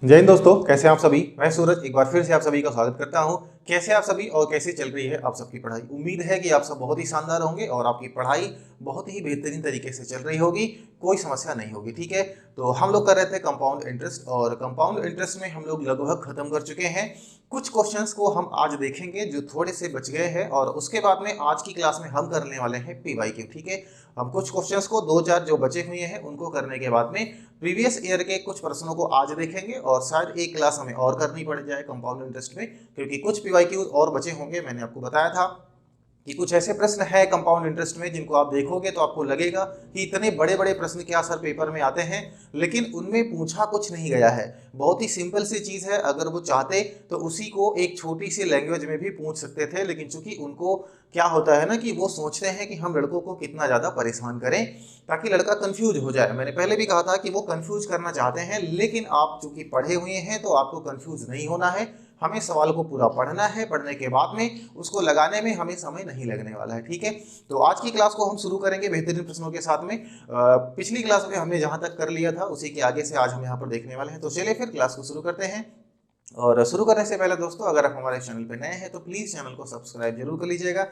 जय हिंद दोस्तों, कैसे हैं आप सभी। मैं सूरज एक बार फिर से आप सभी का स्वागत करता हूं। कैसे आप सभी और कैसे चल रही है आप सबकी पढ़ाई। उम्मीद है कि आप सब बहुत ही शानदार होंगे और आपकी पढ़ाई बहुत ही बेहतरीन तरीके से चल रही होगी, कोई समस्या नहीं होगी। ठीक है, तो हम लोग कर रहे थे कंपाउंड इंटरेस्ट और कंपाउंड इंटरेस्ट में हम लोग लगभग खत्म कर चुके हैं। कुछ क्वेश्चंस को हम आज देखेंगे जो थोड़े से बच गए हैं और उसके बाद में आज की क्लास में हम करने वाले हैं पीवाईक्यू। ठीक है, हम कुछ क्वेश्चंस को दो चार जो बचे हुए हैं उनको करने के बाद में प्रीवियस ईयर के कुछ प्रश्नों को आज देखेंगे और शायद एक क्लास हमें और करनी पड़ जाए कंपाउंड इंटरेस्ट में, क्योंकि कुछ पीवाईक्यूज और बचे होंगे। मैंने आपको बताया था कि कुछ ऐसे प्रश्न है कंपाउंड इंटरेस्ट में जिनको आप देखोगे तो आपको लगेगा कि इतने बड़े बड़े प्रश्न क्या सर पेपर में आते हैं, लेकिन उनमें पूछा कुछ नहीं गया है। बहुत ही सिंपल सी चीज़ है, अगर वो चाहते तो उसी को एक छोटी सी लैंग्वेज में भी पूछ सकते थे, लेकिन चूंकि उनको क्या होता है ना कि वो सोचते हैं कि हम लड़कों को कितना ज़्यादा परेशान करें ताकि लड़का कंफ्यूज हो जाए। मैंने पहले भी कहा था कि वो कंफ्यूज करना चाहते हैं, लेकिन आप चूंकि पढ़े हुए हैं तो आपको कंफ्यूज नहीं होना है। हमें सवाल को पूरा पढ़ना है, पढ़ने के बाद में उसको लगाने में हमें समय नहीं लगने वाला है। ठीक है, तो आज की क्लास को हम शुरू करेंगे बेहतरीन प्रश्नों के साथ में। पिछली क्लास में हमने जहां तक कर लिया था उसी के आगे से आज हम यहाँ पर देखने वाले हैं। तो चलिए फिर क्लास को शुरू करते हैं। और शुरू करने से पहले दोस्तों, अगर आप हमारे चैनल पर नए हैं तो प्लीज़ चैनल को सब्सक्राइब जरूर कर लीजिएगा,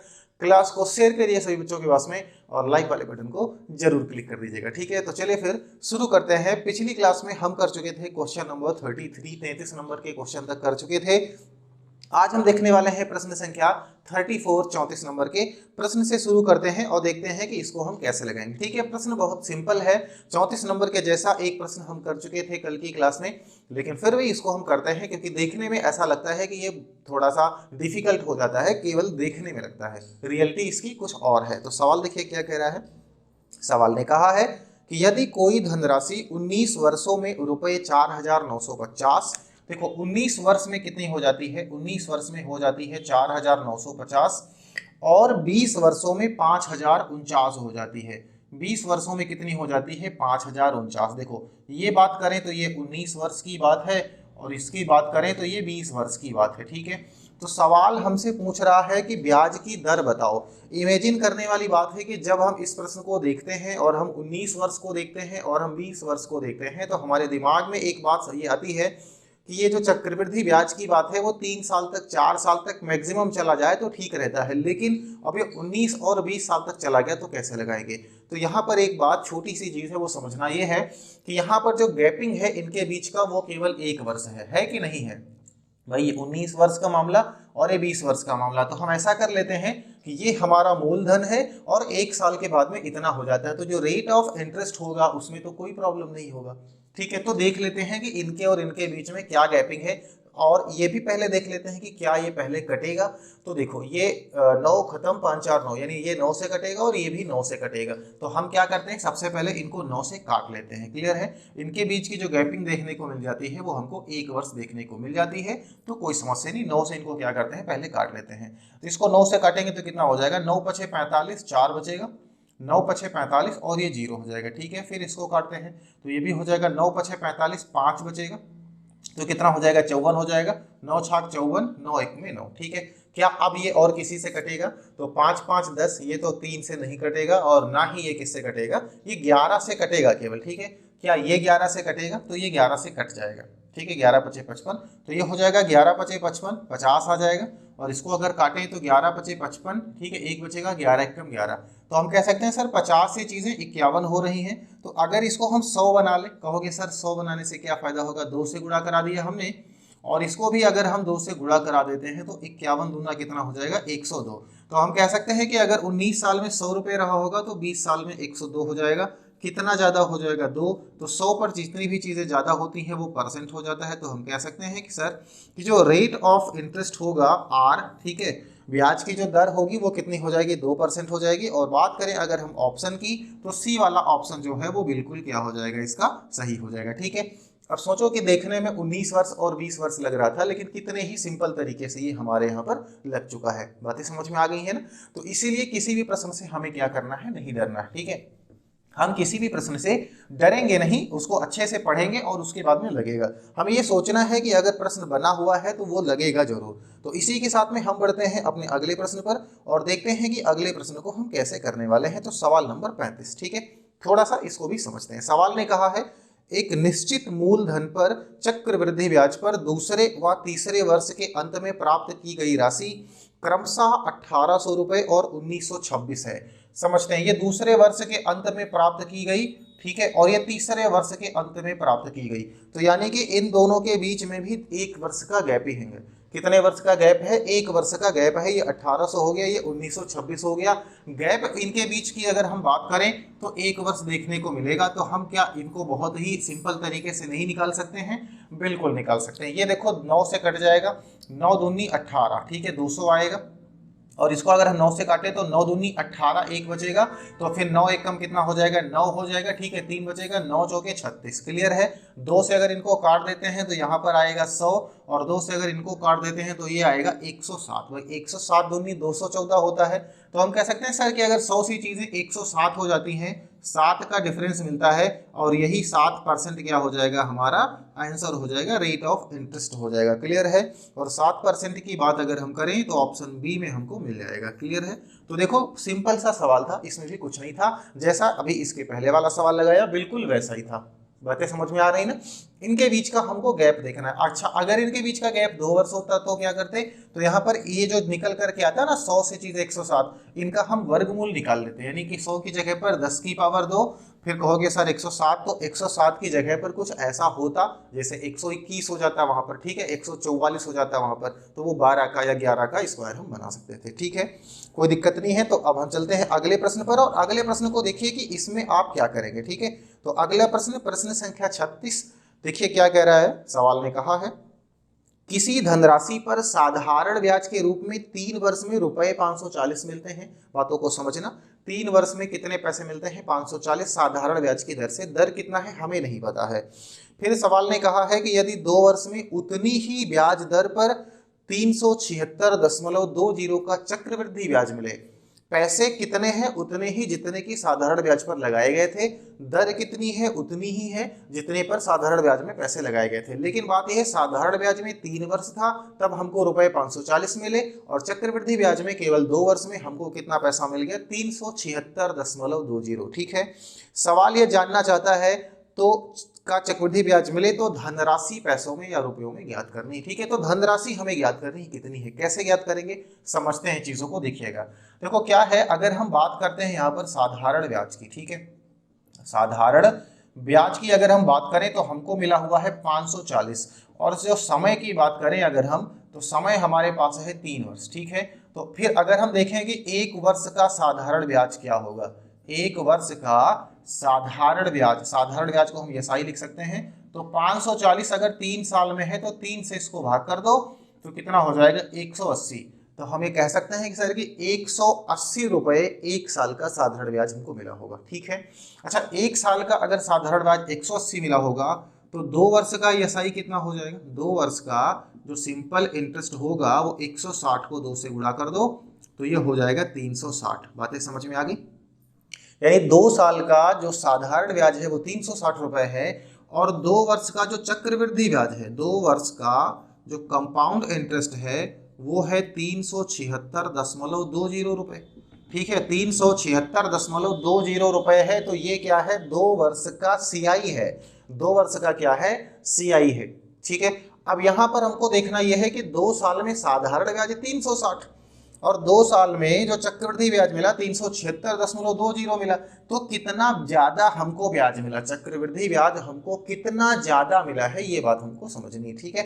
क्लास को शेयर करिए सभी बच्चों के पास में और लाइक वाले बटन को जरूर क्लिक कर दीजिएगा। ठीक है, तो चलिए फिर शुरू करते हैं। पिछली क्लास में हम कर चुके थे क्वेश्चन नंबर 33 नंबर के क्वेश्चन तक कर चुके थे। आज हम देखने वाले हैं प्रश्न संख्या 34 नंबर के प्रश्न से शुरू करते हैं और देखते हैं कि इसको हम कैसे लगाएंगे। ठीक है, प्रश्न बहुत सिंपल है। 34 नंबर के जैसा एक प्रश्न हम कर चुके थे कल की क्लास में, लेकिन फिर भी इसको हम करते हैं क्योंकि देखने में ऐसा लगता है कि ये थोड़ा सा डिफिकल्ट हो जाता है, केवल देखने में लगता है, रियलिटी इसकी कुछ और है। तो सवाल देखिए क्या कह रहा है। सवाल ने कहा है कि यदि कोई धनराशि 19 वर्षों में रुपये 4,950, देखो 19 वर्ष में कितनी हो जाती है, 19 वर्ष में हो जाती है 4,950 और 20 वर्षों में 5,049 हो जाती है। 20 वर्षों में कितनी हो जाती है, 5,049। देखो ये बात करें तो ये 19 वर्ष की बात है और इसकी बात करें तो ये 20 वर्ष की बात है। ठीक है, तो सवाल हमसे पूछ रहा है कि ब्याज की दर बताओ। इमेजिन करने वाली बात है कि जब हम इस प्रश्न को देखते हैं और हम 19 वर्ष को देखते हैं और हम 20 वर्ष को देखते हैं तो हमारे दिमाग में एक बात सही आती है कि ये जो चक्रवृद्धि ब्याज की बात है वो 3 साल तक 4 साल तक मैक्सिमम चला जाए तो ठीक रहता है, लेकिन अब ये 19 और 20 साल तक चला गया तो कैसे लगाएंगे। तो यहाँ पर एक बात छोटी सी चीज़ है वो समझना ये है कि यहाँ पर जो गैपिंग है इनके बीच का वो केवल 1 वर्ष है कि नहीं है भाई। ये 19 वर्ष का मामला और ये 20 वर्ष का मामला, तो हम ऐसा कर लेते हैं कि ये हमारा मूलधन है और 1 साल के बाद में इतना हो जाता है, तो जो रेट ऑफ इंटरेस्ट होगा उसमें तो कोई प्रॉब्लम नहीं होगा। ठीक है, तो देख लेते हैं कि इनके और इनके बीच में क्या गैपिंग है और ये भी पहले देख लेते हैं कि क्या ये पहले कटेगा। तो देखो ये 9 खत्म 5 4 9, यानी ये 9 से कटेगा और ये भी 9 से कटेगा। तो हम क्या करते हैं, सबसे पहले इनको 9 से काट लेते हैं। क्लियर है, इनके बीच की जो गैपिंग देखने को मिल जाती है वो हमको 1 वर्ष देखने को मिल जाती है, तो कोई समस्या नहीं। 9 से इनको क्या करते हैं, पहले काट लेते हैं। तो इसको 9 से काटेंगे तो कितना हो जाएगा, 9 पछे 45, 4 बचेगा, 9 पछे 45 और ये 0 हो जाएगा। ठीक है, फिर इसको काटते हैं तो ये भी हो जाएगा 9 पछे 45, 5 बचेगा तो कितना हो जाएगा, 54 हो जाएगा। 9 छाक 54, 9 एक में 9। ठीक है, क्या अब ये और किसी से कटेगा, तो 5 5 10, ये तो 3 से नहीं कटेगा और ना ही ये किससे कटेगा, ये 11 से कटेगा केवल। ठीक है, क्या ये 11 से कटेगा, तो ये 11 से कट जाएगा। ठीक है, 11 पचे 55, तो ये हो जाएगा 11 पचे 55, 50 आ जाएगा। और इसको अगर काटें तो 11 पचे 55, ठीक है, एक बचेगा, 11 एकम 11। तो हम कह सकते हैं सर 50 से चीज़ें 51 हो रही हैं, तो अगर इसको हम 100 बना लें, कहोगे सर 100 बनाने से क्या फ़ायदा होगा, 2 से गुणा करा दिया हमने और इसको भी अगर हम 2 से गुणा करा देते हैं तो 51 दूना कितना हो जाएगा, 102। तो हम कह सकते हैं कि अगर 19 साल में 100 रुपये रहा होगा तो 20 साल में 102 हो जाएगा। कितना ज़्यादा हो जाएगा, 2। तो 100 पर जितनी भी चीज़ें ज़्यादा होती हैं वो परसेंट हो जाता है। तो हम कह सकते हैं कि सर कि जो रेट ऑफ इंटरेस्ट होगा आर, ठीक है, ब्याज की जो दर होगी वो कितनी हो जाएगी, 2% हो जाएगी। और बात करें अगर हम ऑप्शन की तो सी वाला ऑप्शन जो है वो बिल्कुल क्या हो जाएगा, इसका सही हो जाएगा। ठीक है, अब सोचो कि देखने में 19 वर्ष और 20 वर्ष लग रहा था, लेकिन कितने ही सिंपल तरीके से ये हमारे यहाँ पर लग चुका है। बातें समझ में आ गई है ना। तो इसीलिए किसी भी प्रश्न से हमें क्या करना है, नहीं डरना है। ठीक है, हम किसी भी प्रश्न से डरेंगे नहीं, उसको अच्छे से पढ़ेंगे और उसके बाद में लगेगा। हमें ये सोचना है कि अगर प्रश्न बना हुआ है तो वो लगेगा जरूर। तो इसी के साथ में हम बढ़ते हैं अपने अगले प्रश्न पर और देखते हैं कि अगले प्रश्न को हम कैसे करने वाले हैं। तो सवाल नंबर 35, ठीक है, थोड़ा सा इसको भी समझते हैं। सवाल ने कहा है एक निश्चित मूलधन पर चक्रवृद्धि ब्याज पर दूसरे व तीसरे वर्ष के अंत में प्राप्त की गई राशि क्रमशः 1800 रुपये और 1926 है। समझते हैं, ये दूसरे वर्ष के अंत में प्राप्त की गई, ठीक है, और ये तीसरे वर्ष के अंत में प्राप्त की गई। तो यानी कि इन दोनों के बीच में भी एक वर्ष का गैप ही है। कितने वर्ष का गैप है? एक वर्ष का गैप है। ये 1800 हो गया, ये 1926 हो गया। गैप इनके बीच की अगर हम बात करें तो एक वर्ष देखने को मिलेगा। तो हम क्या इनको बहुत ही सिंपल तरीके से नहीं निकाल सकते हैं? बिल्कुल निकाल सकते हैं। ये देखो 9 से कट जाएगा, 9 दूनी 18, ठीक है, 200 आएगा। और इसको अगर हम 9 से काटे तो 9 दूनी 18, 1 बचेगा, तो फिर 9 1 कम कितना हो जाएगा? 9 हो जाएगा, ठीक है, 3 बचेगा, 9 चौके 36। क्लियर है? 2 से अगर इनको काट देते हैं तो यहाँ पर आएगा 100, और 2 से अगर इनको काट देते हैं तो ये आएगा 107। भाई 107 दूनी 214 होता है। तो हम कह सकते हैं सर कि अगर 100 सी चीज़ें 107 हो जाती हैं, 7 का डिफरेंस मिलता है, और यही 7% क्या हो जाएगा? हमारा आंसर हो जाएगा, रेट ऑफ इंटरेस्ट हो जाएगा। क्लियर है? और 7% की बात अगर हम करें तो ऑप्शन बी में हमको मिल जाएगा। क्लियर है? तो देखो सिंपल सा सवाल था, इसमें भी कुछ नहीं था, जैसा अभी इसके पहले वाला सवाल लगाया बिल्कुल वैसा ही था। बातें समझ में आ रही ना? इनके बीच का हमको गैप देखना है। अच्छा, अगर इनके बीच का गैप 2 वर्ष होता तो क्या करते? तो यहाँ पर ये जो निकल करके आता है ना 100 से चीज 107, इनका हम वर्गमूल निकाल लेते हैं। यानी कि 100 की जगह पर 10 की पावर 2, फिर कहोगे सर 107, तो 107 की जगह पर कुछ ऐसा होता जैसे 121 हो जाता वहां पर, ठीक है, 144 हो जाता वहां पर, तो वो 12 का या 11 का स्क्वायर हम बना सकते थे। ठीक है, कोई दिक्कत नहीं है। तो अब हम चलते हैं अगले प्रश्न पर, और अगले प्रश्न को देखिए कि इसमें आप क्या करेंगे। ठीक है, तो अगला प्रश्न, प्रश्न संख्या 36, देखिए क्या कह रहा है। सवाल ने कहा है किसी धनराशि पर साधारण ब्याज के रूप में 3 वर्ष में रुपए 540 मिलते हैं। बातों को समझना, 3 वर्ष में कितने पैसे मिलते हैं? 540 साधारण ब्याज की दर से। दर कितना है हमें नहीं पता है। फिर सवाल ने कहा है कि यदि 2 वर्ष में उतनी ही ब्याज दर पर 376.20 का चक्रवृद्धि ब्याज मिले, पैसे कितने हैं? उतने ही जितने की साधारण ब्याज पर लगाए गए थे। दर कितनी है? उतनी ही है जितने पर साधारण ब्याज में पैसे लगाए गए थे। लेकिन बात यह है साधारण ब्याज में 3 वर्ष था, तब हमको रुपए 540 मिले, और चक्रवृद्धि ब्याज में केवल 2 वर्ष में हमको कितना पैसा मिल गया? 376.20। ठीक है, सवाल यह जानना चाहता है तो का चक्रवृद्धि ब्याज मिले तो धनराशि पैसों में या रुपयों में ज्ञात करनी। ठीक है, तो धनराशि हमें ज्ञात करनी कितनी है, कैसे ज्ञात करेंगे, समझते हैं चीजों को। देखिएगा, देखो क्या है, अगर हम बात करते हैं यहाँ पर साधारण ब्याज की, ठीक है, साधारण ब्याज की अगर हम बात करें तो हमको मिला हुआ है 540, और जो समय की बात करें अगर हम, तो समय हमारे पास है 3 वर्ष। ठीक है, तो फिर अगर हम देखें कि 1 वर्ष का साधारण ब्याज क्या होगा, 1 वर्ष का साधारण ब्याज, साधारण ब्याज को हम ऐसा ही लिख सकते हैं। तो 540 अगर 3 साल में है तो 3 से इसको भाग कर दो तो कितना हो जाएगा? 180। तो हम ये कह सकते हैं कि सर कि 180 रुपए 1 साल का साधारण ब्याज हमको मिला होगा। ठीक है, अच्छा 1 साल का अगर साधारण ब्याज 180 मिला होगा तो 2 वर्ष का ESI कितना हो जाएगा? 2 वर्ष का जो सिंपल इंटरेस्ट होगा वो 160 को 2 से गुणा कर दो तो ये हो जाएगा 360। बातें समझ में आ गई? यानी 2 साल का जो साधारण ब्याज है वो 360 रुपए है, और 2 वर्ष का जो चक्रवृद्धि ब्याज है, 2 वर्ष का जो कंपाउंड इंटरेस्ट है वो है 376.20 रुपए। ठीक है, 376.20 रुपए है। तो ये क्या है? 2 वर्ष का CI है, 2 वर्ष का क्या है? CI है। ठीक है, अब यहां पर हमको देखना यह है कि 2 साल में साधारण ब्याज 360 और 2 साल में जो चक्रवृद्धि ब्याज मिला 376.20 मिला, तो कितना ज्यादा हमको ब्याज मिला, चक्रवृद्धि ब्याज हमको कितना ज्यादा मिला है, ये बात हमको समझनी है। ठीक है,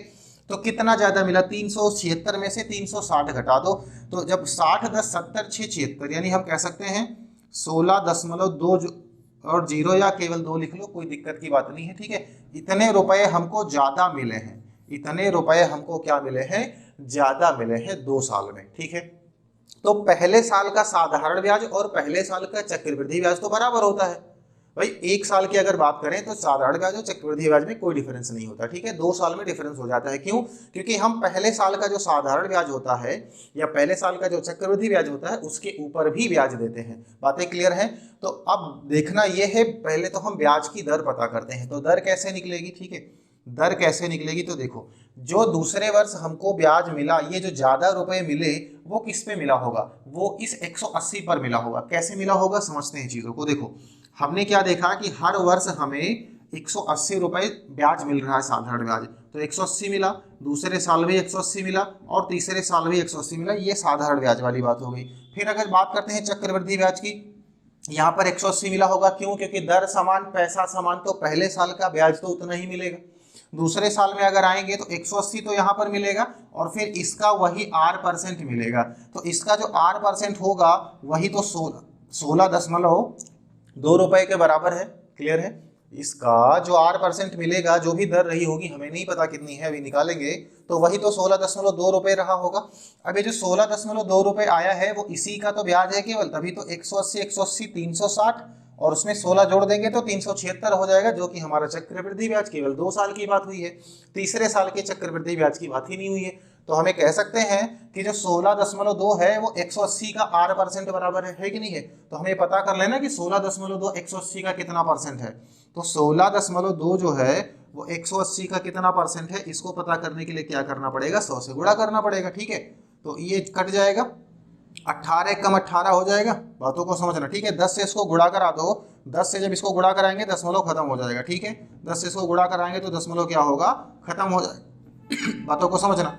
तो कितना ज्यादा मिला? 376 में से 360 घटा दो, तो जब 60 10 70 6 76, यानी हम कह सकते हैं 16.2 और 0 या केवल 2 लिख लो, कोई दिक्कत की बात नहीं है। ठीक है, इतने रुपए हमको ज्यादा मिले हैं, इतने रुपए हमको क्या मिले हैं? ज्यादा मिले हैं 2 साल में। ठीक है, तो पहले साल का साधारण ब्याज और पहले साल का चक्रवृद्धि ब्याज तो बराबर होता है। भाई 1 साल की अगर बात करें तो साधारण ब्याज और चक्रवृद्धि ब्याज में कोई डिफरेंस नहीं होता। ठीक है, 2 साल में डिफरेंस हो जाता है। क्यों? क्योंकि हम पहले साल का जो साधारण ब्याज होता है या पहले साल का जो चक्रवृद्धि ब्याज होता है उसके ऊपर भी ब्याज देते हैं। बातें क्लियर है? तो अब देखना यह है, पहले तो हम ब्याज की दर पता करते हैं। तो दर कैसे निकलेगी? ठीक है, दर कैसे निकलेगी? तो देखो, जो दूसरे वर्ष हमको ब्याज मिला, ये जो ज्यादा रुपए मिले वो किस पे मिला होगा? वो इस 180 पर मिला होगा। कैसे मिला होगा समझते हैं चीजों को। देखो, हमने क्या देखा कि हर वर्ष हमें 180 रुपये ब्याज मिल रहा है, साधारण ब्याज। तो 180 मिला, दूसरे साल भी 180 मिला और तीसरे साल भी 180 मिला, ये साधारण ब्याज वाली बात हो गई। फिर अगर बात करते हैं चक्रवृद्धि ब्याज की, यहाँ पर 180 मिला होगा, क्यों? क्योंकि दर समान पैसा समान, तो पहले साल का ब्याज तो उतना ही मिलेगा। दूसरे साल में अगर आएंगे तो 180 तो यहाँ पर मिलेगा और फिर इसका वही R% मिलेगा। तो इसका जो R% होगा वही तो 16.2 रुपए के बराबर है। क्लियर है? इसका जो R% मिलेगा, जो भी दर रही होगी, हमें नहीं पता कितनी है, अभी निकालेंगे, तो वही तो 16.2 रुपए रहा होगा। अब ये जो 16.2 रुपए आया है वो इसी का तो ब्याज है केवल, तभी तो 180 180 360 और उसमें 16 जोड़ देंगे तो 376 हो जाएगा, जो कि हमारा चक्रवृद्धि ब्याज केवल 2 साल की बात हुई है। तीसरे साल के चक्रवृद्धि ब्याज की बात ही नहीं हुई है। तो हमें कह सकते हैं कि जो 16.2 है वो 180 का R% बराबर है कि नहीं है? तो हमें पता कर लेना कि 16.2 180 का कितना परसेंट है। तो 16.2 जो है वो 180 का कितना परसेंट है, इसको पता करने के लिए क्या करना पड़ेगा? 100 से गुणा करना पड़ेगा। ठीक है, तो ये कट जाएगा, 18 कम 18 हो जाएगा। बातों को समझना, ठीक है। 10 से इसको गुणा करा दो, 10 से जब इसको गुणा कराएंगे दशमलव खत्म हो जाएगा। ठीक है, 10 से इसको गुणा कराएंगे तो दशमलव क्या होगा? खत्म हो जाएगा। बातों को समझना,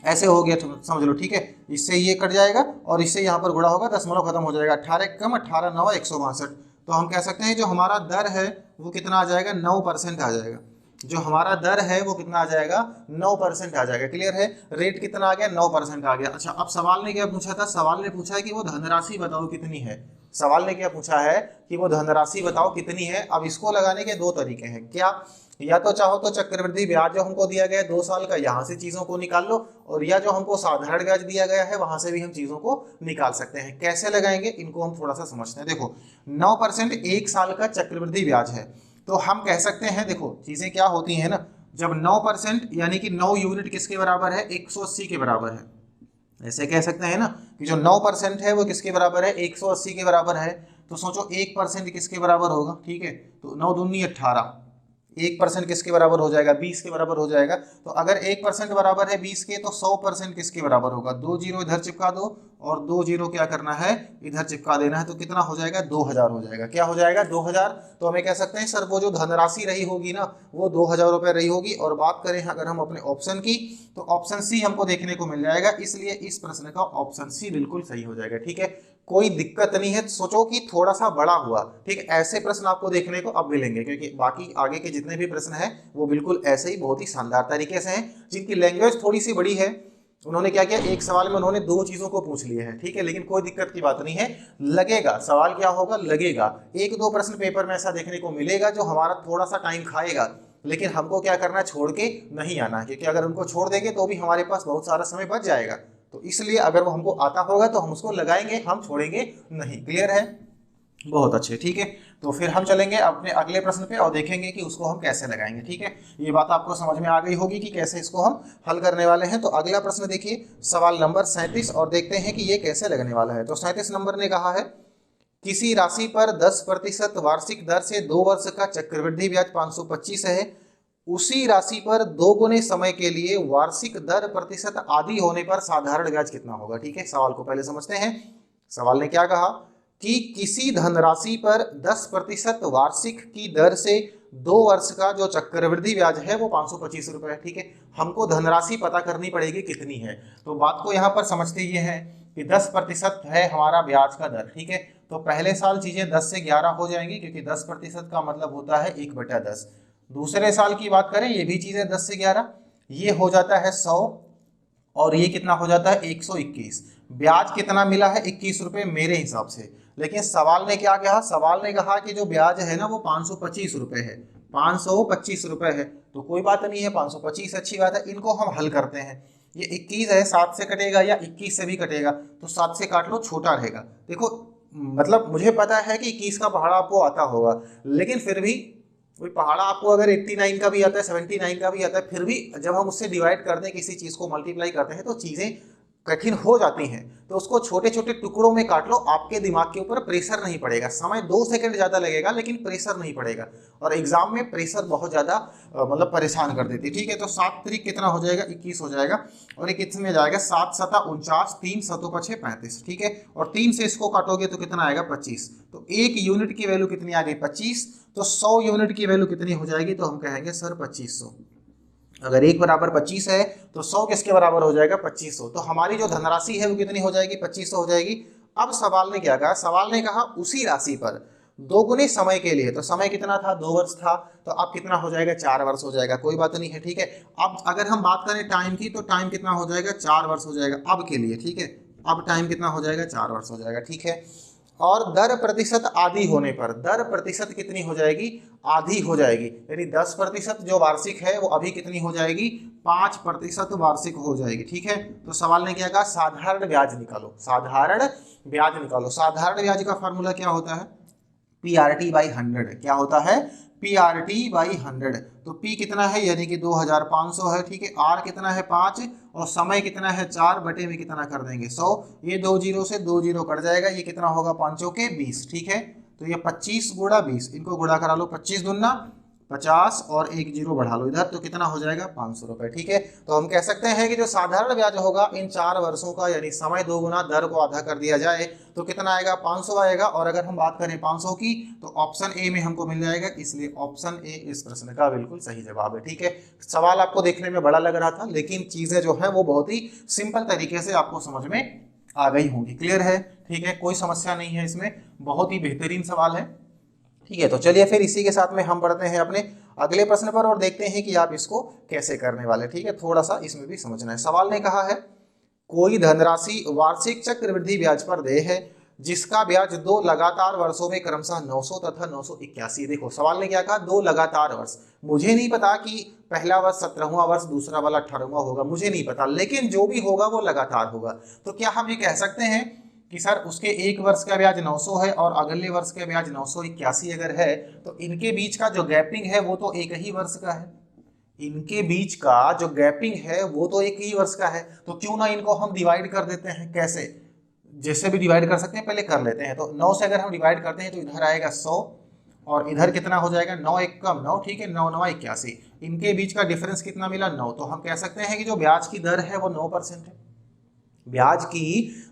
ऐसे हो गया तो समझ लो। ठीक है, इससे ये कट जाएगा और इससे यहाँ पर गुणा होगा, दशमलव खत्म हो जाएगा। 18 कम 18 9 162। तो हम कह सकते हैं जो हमारा दर है वो कितना आ जाएगा? 9% आ जाएगा। जो हमारा दर है वो कितना आ जाएगा? 9% आ जाएगा। क्लियर है? रेट कितना आ गया? 9% आ गया। अच्छा, अब सवाल ने क्या पूछा था? सवाल ने पूछा है कि वो धनराशि बताओ कितनी है। सवाल ने क्या पूछा है कि वो धनराशि बताओ कितनी है। अब इसको लगाने के दो तरीके हैं। क्या? या तो चाहो तो चक्रवृद्धि ब्याज जो हमको दिया गया है 2 साल का, यहाँ से चीजों को निकाल लो, और या जो हमको साधारण ब्याज दिया गया है वहां से भी हम चीजों को निकाल सकते हैं। कैसे लगाएंगे इनको हम थोड़ा सा समझते हैं। देखो, 9% 1 साल का चक्रवृद्धि ब्याज है, तो हम कह सकते हैं, देखो चीजें क्या होती हैं ना, जब 9% यानी कि 9 यूनिट किसके बराबर है? 180 के बराबर है। ऐसे कह सकते हैं ना कि जो 9% है वो किसके बराबर है? 180 के बराबर है। तो सोचो 1% किसके बराबर होगा? ठीक है, तो 9 दूनी 18, 1% किसके बराबर हो जाएगा? 20 के बराबर हो जाएगा। तो अगर 1% बराबर है 20 के, तो 100% किसके बराबर होगा? 2 जीरो इधर चिपका दो और 2 जीरो क्या करना है? इधर चिपका देना है। तो कितना हो जाएगा? 2000 हो जाएगा। क्या हो जाएगा? 2000। तो हमें कह सकते हैं सर वो जो धनराशि रही होगी ना वो 2000 रुपये रही होगी। और बात करें अगर हम अपने ऑप्शन की, तो ऑप्शन सी हमको देखने को मिल जाएगा, इसलिए इस प्रश्न का ऑप्शन सी बिल्कुल सही हो जाएगा। ठीक है, कोई दिक्कत नहीं है। सोचो कि थोड़ा सा बड़ा हुआ, ठीक है, ऐसे प्रश्न आपको देखने को अब मिलेंगे, क्योंकि बाकी आगे के जितने भी प्रश्न हैं वो बिल्कुल ऐसे ही बहुत ही शानदार तरीके से हैं। जिनकी लैंग्वेज थोड़ी सी बड़ी है, उन्होंने क्या किया, एक सवाल में उन्होंने 2 चीजों को पूछ लिए हैं। ठीक है, लेकिन कोई दिक्कत की बात नहीं है। लगेगा सवाल क्या होगा? लगेगा 1-2 प्रश्न पेपर में ऐसा देखने को मिलेगा जो हमारा थोड़ा सा टाइम खाएगा, लेकिन हमको क्या करना है? छोड़ के नहीं आना है, क्योंकि अगर उनको छोड़ देंगे तो भी हमारे पास बहुत सारा समय बच जाएगा। तो इसलिए अगर वो हमको आता होगा तो हम उसको लगाएंगे, हम छोड़ेंगे नहीं। क्लियर है? बहुत अच्छे। ठीक है, तो फिर हम चलेंगे अपने अगले प्रश्न पे और देखेंगे कि उसको हम कैसे लगाएंगे। ठीक है, ये बात आपको समझ में आ गई होगी कि कैसे इसको हम हल करने वाले हैं। तो अगला प्रश्न देखिए, सवाल नंबर 37, और देखते हैं कि ये कैसे लगने वाला है। तो 37 नंबर ने कहा है, किसी राशि पर 10% वार्षिक दर से 2 वर्ष का चक्रवृद्धि ब्याज 525 है, उसी राशि पर 2 गुने समय के लिए वार्षिक दर प्रतिशत आदि होने पर साधारण ब्याज कितना होगा। ठीक है, सवाल को पहले समझते हैं। सवाल ने क्या कहा कि किसी धनराशि पर 10% वार्षिक की दर से 2 वर्ष का जो चक्रवृद्धि ब्याज है वो 525 रुपये है। ठीक है, हमको धनराशि पता करनी पड़ेगी कितनी है। तो बात को यहाँ पर समझते ये है कि 10% है हमारा ब्याज का दर। ठीक है, तो पहले साल चीजें 10 से 11 हो जाएंगी, क्योंकि 10% का मतलब होता है 1/10। दूसरे साल की बात करें, ये भी चीजें 10 से 11, ये हो जाता है 100, और ये कितना हो जाता है? 121। ब्याज कितना मिला है? 21 रुपये मेरे हिसाब से। लेकिन सवाल ने क्या कहा? सवाल ने कहा कि जो ब्याज है ना वो 525 रुपये है, 525 रुपये है। तो कोई बात नहीं है, 525 अच्छी बात है। इनको हम हल करते हैं। ये 21 है, 7 से कटेगा या 21 से भी कटेगा, तो 7 से काट लो, छोटा रहेगा। देखो मतलब मुझे पता है कि 21 का पहाड़ा आपको आता होगा, लेकिन फिर भी वही पहाड़ा आपको अगर 89 का भी आता है, 79 का भी आता है, फिर भी जब हम उससे डिवाइड करते हैं, किसी चीज़ को मल्टीप्लाई करते हैं, तो चीज़ें कठिन हो जाती हैं तो उसको छोटे छोटे टुकड़ों में काट लो, आपके दिमाग के ऊपर प्रेशर नहीं पड़ेगा। समय 2 सेकंड ज्यादा लगेगा लेकिन प्रेशर नहीं पड़ेगा, और एग्जाम में प्रेशर बहुत ज्यादा मतलब परेशान कर देती है। ठीक है, तो 7 तरीक कितना हो जाएगा, 21 हो जाएगा, और ये कितने जाएगा, 7 सता 49, 3 सतों पछे 35। ठीक है, और 3 से इसको काटोगे तो कितना आएगा, 25। तो 1 यूनिट की वैल्यू कितनी आ गई, 25। तो 100 यूनिट की वैल्यू कितनी हो जाएगी, तो हम कहेंगे सर 2500। अगर 1 बराबर 25 है तो 100 किसके बराबर हो जाएगा, 2500। तो हमारी जो धनराशि है वो कितनी हो जाएगी, 2500 हो जाएगी। अब सवाल ने क्या कहा, सवाल ने कहा उसी राशि पर दोगुने समय के लिए, तो समय कितना था, 2 वर्ष था, तो अब कितना हो जाएगा, 4 वर्ष हो जाएगा। कोई बात नहीं है, ठीक है। अब अगर हम बात करें टाइम की, तो टाइम कितना हो जाएगा, 4 वर्ष हो जाएगा अब के लिए। ठीक है, अब टाइम कितना हो जाएगा, 4 वर्ष हो जाएगा। ठीक है, और दर प्रतिशत आधी होने पर, दर प्रतिशत कितनी हो जाएगी, आधी हो जाएगी। यानी 10% जो वार्षिक है वो अभी कितनी हो जाएगी, 5% वार्षिक हो जाएगी। ठीक है, तो सवाल ने क्या कहा, साधारण ब्याज निकालो, साधारण ब्याज निकालो। साधारण ब्याज का फॉर्मूला क्या होता है, PRT/100। क्या होता है, PRT/100। तो P कितना है, यानी कि 2500 है। ठीक है, R कितना है, 5, और समय कितना है, 4 बटे में कितना कर देंगे, 100। ये 2 जीरो से 2 जीरो कट जाएगा, ये कितना होगा, 5 के 20। ठीक है, तो ये 25 गुणा 20, इनको गुणा करा लो, 25 दूना 50 और 1 जीरो बढ़ा लो इधर, तो कितना हो जाएगा, 500 रुपए। ठीक है, तो हम कह सकते हैं कि जो साधारण ब्याज होगा इन 4 वर्षों का, यानी समय 2 गुना दर को आधा कर दिया जाए तो कितना आएगा, 500 आएगा। और अगर हम बात करें 500 की, तो ऑप्शन ए में हमको मिल जाएगा, इसलिए ऑप्शन ए इस प्रश्न का बिल्कुल सही जवाब है। ठीक है, सवाल आपको देखने में बड़ा लग रहा था, लेकिन चीजें जो है वो बहुत ही सिंपल तरीके से आपको समझ में आ गई होंगी। क्लियर है, ठीक है, कोई समस्या नहीं है इसमें, बहुत ही बेहतरीन सवाल है। ठीक है, तो चलिए फिर इसी के साथ में हम बढ़ते हैं अपने अगले प्रश्न पर और देखते हैं कि आप इसको कैसे करने वाले। ठीक है, थोड़ा सा इसमें भी समझना है। सवाल ने कहा है, कोई धनराशि वार्षिक चक्रवृद्धि ब्याज पर देय है जिसका ब्याज 2 लगातार वर्षों में क्रमशः 900 तथा 981। देखो सवाल ने क्या कहा, 2 लगातार वर्ष। मुझे नहीं पता कि पहला वर्ष 17वां वर्ष, दूसरा वाला 18वां होगा, मुझे नहीं पता, लेकिन जो भी होगा वो लगातार होगा। तो क्या हम ये कह सकते हैं कि सर उसके 1 वर्ष का ब्याज 900 है और अगले वर्ष का ब्याज 981 अगर है, तो इनके बीच का जो गैपिंग है वो तो एक ही वर्ष का है। इनके बीच का जो गैपिंग है वो तो एक ही वर्ष का है, तो क्यों ना इनको हम डिवाइड कर देते हैं। कैसे, जैसे भी डिवाइड कर सकते हैं, पहले कर लेते हैं। तो 9 से अगर हम डिवाइड करते हैं तो इधर आएगा 100 और इधर कितना हो जाएगा, 9 एक कम 9। ठीक है, 9 9 81, इनके बीच का डिफरेंस कितना मिला, 9। तो हम कह सकते हैं कि जो ब्याज की दर है वो 9% है। ब्याज की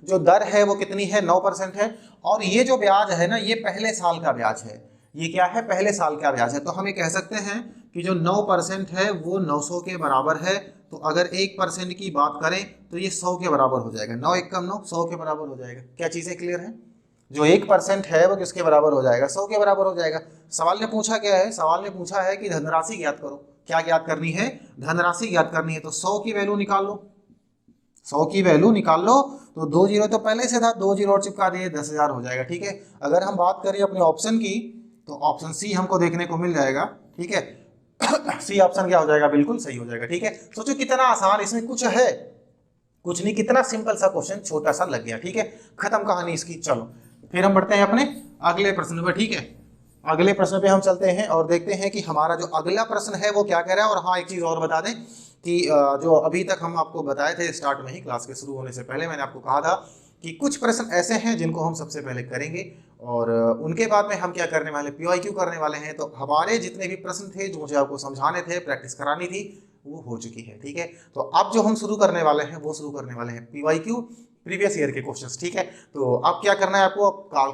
जो दर है वो कितनी है, 9% है। और ये जो ब्याज है ना, ये पहले साल का ब्याज है। ये क्या है, पहले साल का ब्याज है। तो हम ये कह सकते हैं कि जो 9% है वो 900 के बराबर है। तो अगर 1% की बात करें तो ये 100 के बराबर हो जाएगा। 9 एक कम 9, 100 के बराबर हो जाएगा। क्या चीजें क्लियर है, जो 1% है वो किसके बराबर हो जाएगा, 100 के बराबर हो जाएगा। सवाल ने पूछा क्या है, सवाल ने पूछा है कि धनराशि ज्ञात करो। क्या ज्ञात करनी है, धनराशि ज्ञात करनी है। तो 100 की वैल्यू निकाल लो, 100 की वैल्यू निकाल लो। तो 2 जीरो तो पहले से था, 2 जीरो और चिपका दिए, 10,000 हो जाएगा। ठीक है, अगर हम बात करें अपने ऑप्शन की, तो ऑप्शन सी हमको देखने को मिल जाएगा। ठीक है, सी ऑप्शन क्या हो जाएगा, बिल्कुल सही हो जाएगा। ठीक है, सोचो कितना आसान, इसमें कुछ है, कुछ नहीं, कितना सिंपल सा क्वेश्चन, छोटा सा लग गया। ठीक है, खत्म कहानी इसकी। चलो फिर हम बढ़ते हैं अपने अगले प्रश्न पर। ठीक है, अगले प्रश्न पे हम चलते हैं और देखते हैं कि हमारा जो अगला प्रश्न है वो क्या कह रहा है। और हाँ, एक चीज और बता दें कि जो अभी तक हम आपको बताए थे स्टार्ट में ही, क्लास के शुरू होने से पहले मैंने आपको कहा था कि कुछ प्रश्न ऐसे हैं जिनको हम सबसे पहले करेंगे और उनके बाद में हम क्या करने वाले, PYQ करने वाले हैं। तो हमारे जितने भी प्रश्न थे जो मुझे आपको समझाने थे, प्रैक्टिस करानी थी, वो हो चुकी है। ठीक है, तो अब जो हम शुरू करने वाले हैं वो शुरू करने वाले हैं PYQ, प्रीवियस ईयर के क्वेश्चंस। ठीक है, तो अब क्या करना है आपको,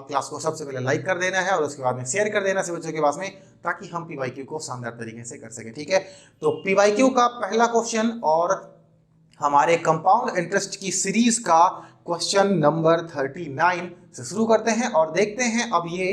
क्लास को सबसे पहले लाइक कर देना है और उसके बाद में शेयर कर देना है बच्चों के पास में, ताकि हम PYQ को शानदार तरीके से कर सकें। ठीक है, तो PYQ का पहला क्वेश्चन और हमारे कंपाउंड इंटरेस्ट की सीरीज का क्वेश्चन नंबर 39 से शुरू करते हैं और देखते हैं अब ये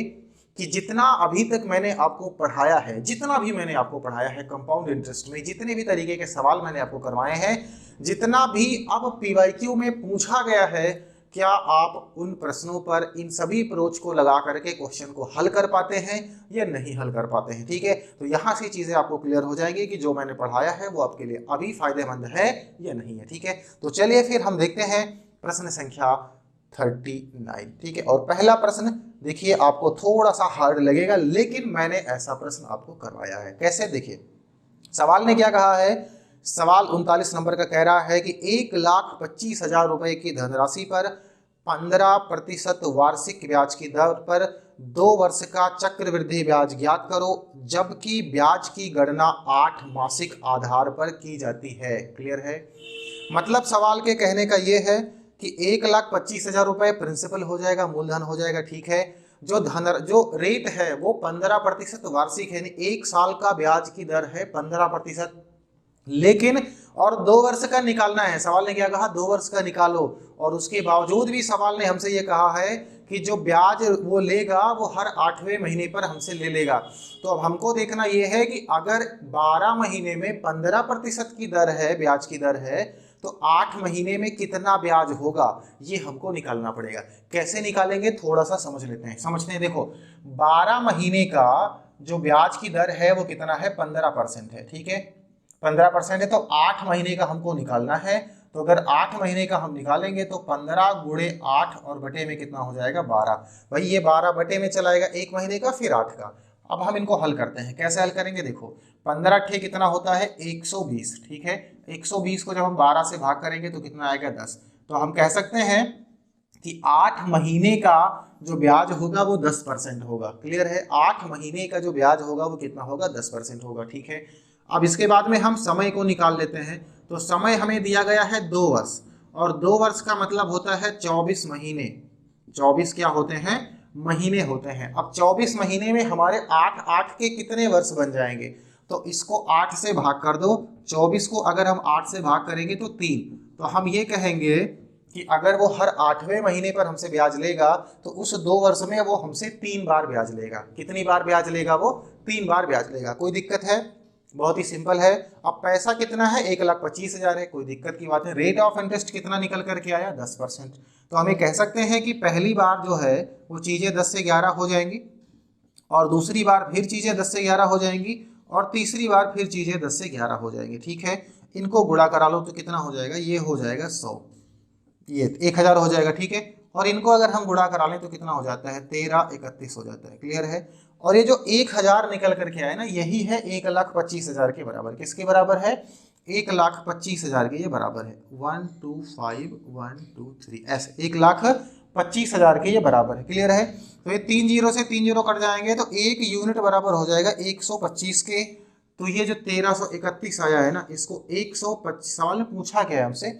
कि जितना अभी तक मैंने आपको पढ़ाया है, जितना भी मैंने आपको पढ़ाया है कंपाउंड इंटरेस्ट में, जितने भी तरीके के सवाल मैंने आपको करवाए हैं, जितना भी अब PYQ में पूछा गया है, क्या आप उन प्रश्नों पर इन सभी अप्रोच को लगा करके क्वेश्चन को हल कर पाते हैं या नहीं हल कर पाते हैं। ठीक है, तो यहाँ से चीजें आपको क्लियर हो जाएगी कि जो मैंने पढ़ाया है वो आपके लिए अभी फायदेमंद है या नहीं है। ठीक है, तो चलिए फिर हम देखते हैं प्रश्न संख्या 39। ठीक है, और पहला प्रश्न देखिए, आपको थोड़ा सा हार्ड लगेगा, लेकिन मैंने ऐसा प्रश्न आपको करवाया है। कैसे, देखिए सवाल ने क्या कहा है सवाल 39 नंबर का कह रहा है कि 1,25,000 रुपए की धनराशि पर 15% वार्षिक ब्याज की दर पर 2 वर्ष का चक्रवृद्धि ब्याज ज्ञात करो, जबकि ब्याज की गणना 8 मासिक आधार पर की जाती है। क्लियर है? मतलब सवाल के कहने का ये है कि 1,25,000 रुपए प्रिंसिपल हो जाएगा, मूलधन हो जाएगा, ठीक है। जो रेट है वो 15% वार्षिक है, यानी 1 साल का ब्याज की दर है 15%, लेकिन और 2 वर्ष का निकालना है। सवाल ने क्या कहा? 2 वर्ष का निकालो। और उसके बावजूद भी सवाल ने हमसे ये कहा है कि जो ब्याज वो लेगा वो हर 8वें महीने पर हमसे ले लेगा। तो अब हमको देखना ये है कि अगर 12 महीने में 15% की दर है, ब्याज की दर है, तो 8 महीने में कितना ब्याज होगा ये हमको निकालना पड़ेगा। कैसे निकालेंगे थोड़ा सा समझ लेते हैं। समझते हैं, देखो 12 महीने का जो ब्याज की दर है वो कितना है? 15% है, ठीक है। 15% है तो 8 महीने का हमको निकालना है। तो अगर 8 महीने का हम निकालेंगे तो 15 गुणे 8 और बटे में कितना हो जाएगा? 12। भाई ये 12 बटे में चलाएगा 1 महीने का, फिर 8 का। अब हम इनको हल करते हैं। कैसे हल करेंगे? देखो 15 ठे कितना होता है? 120, ठीक है। 120 को जब हम 12 से भाग करेंगे तो कितना आएगा? 10। तो हम कह सकते हैं कि 8 महीने का जो ब्याज होगा वो 10% होगा। क्लियर है? 8 महीने का जो ब्याज होगा वो कितना होगा? 10% होगा, ठीक है। अब इसके बाद में हम समय को निकाल लेते हैं। तो समय हमें दिया गया है 2 वर्ष, और 2 वर्ष का मतलब होता है 24 महीने। 24 क्या होते हैं? महीने होते हैं। अब 24 महीने में हमारे 8 के कितने वर्ष बन जाएंगे? तो इसको 8 से भाग कर दो। 24 को अगर हम 8 से भाग करेंगे तो 3। तो हम ये कहेंगे कि अगर वो हर 8वें महीने पर हमसे ब्याज लेगा तो उस 2 वर्ष में वो हमसे 3 बार ब्याज लेगा। कितनी बार ब्याज लेगा? वो 3 बार ब्याज लेगा। कोई दिक्कत है? बहुत ही सिंपल है। अब पैसा कितना है? 1,25,000 है, कोई दिक्कत की बात है। रेट ऑफ इंटरेस्ट कितना निकल करके आया? 10%। तो हमें कह सकते हैं कि पहली बार जो है वो चीज़ें 10 से 11 हो जाएंगी, और दूसरी बार फिर चीज़ें 10 से 11 हो जाएंगी, और तीसरी बार फिर चीज़ें 10 से 11 हो जाएंगी, ठीक है। इनको गुणा करा लो तो कितना हो जाएगा? ये हो जाएगा 100, ये 1,000 हो जाएगा, ठीक है। और इनको अगर हम गुणा करा लें तो कितना हो जाता है? 1331 हो जाता है। क्लियर है? और ये जो 1,000 निकल करके आए ना, यही है 1,25,000 के बराबर। किसके बराबर है? 1,25,000 के ये बराबर है। 1 2 5 1 2 3 ऐसे 1,25,000 के ये बराबर है। क्लियर है? तो ये 3 जीरो से 3 जीरो कट जाएंगे तो 1 यूनिट बराबर हो जाएगा 125 के। तो ये जो 1331 आया है ना, इसको 125, सवाल ने पूछा क्या है हमसे?